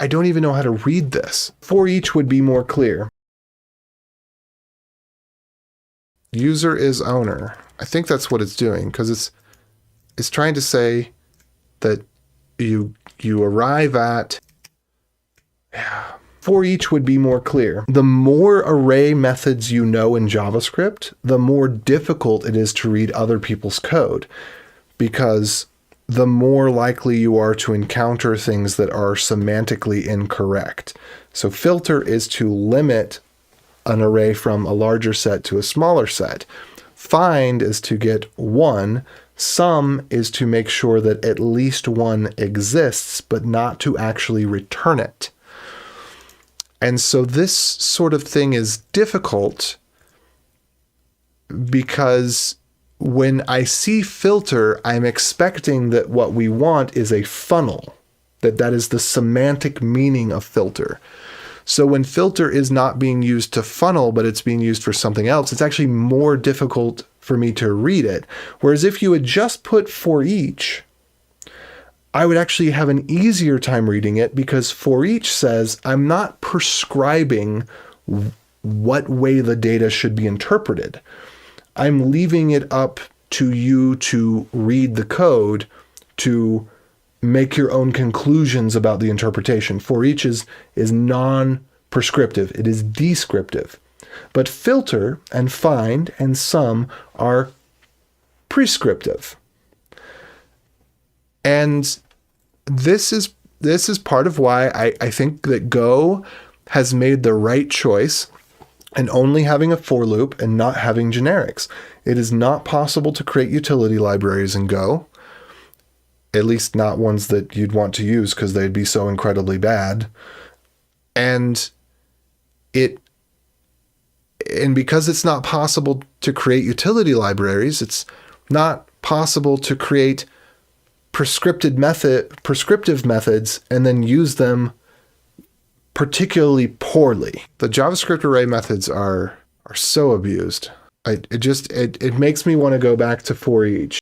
I don't even know how to read this. For each would be more clear. User is owner. I think that's what it's doing, because it's trying to say that you arrive at, for each would be more clear. The more array methods you know in JavaScript, the more difficult it is to read other people's code, because the more likely you are to encounter things that are semantically incorrect. So filter is to limit an array from a larger set to a smaller set. Find is to get one. Sum is to make sure that at least one exists, but not to actually return it. And so this sort of thing is difficult because when I see filter, I'm expecting that what we want is a funnel, that is the semantic meaning of filter. So when filter is not being used to funnel, but it's being used for something else, it's actually more difficult for me to read it. Whereas if you had just put for each, I would actually have an easier time reading it, because for each says I'm not prescribing what way the data should be interpreted. I'm leaving it up to you to read the code to make your own conclusions about the interpretation. For each is non-prescriptive. It is descriptive. But filter and find and sum are prescriptive. And this is part of why I think that Go has made the right choice in only having a for loop and not having generics. It is not possible to create utility libraries in Go, at least not ones that you'd want to use because they'd be so incredibly bad. And because it's not possible to create utility libraries, it's not possible to create prescriptive methods and then use them particularly poorly. The JavaScript array methods are so abused. It makes me want to go back to for each.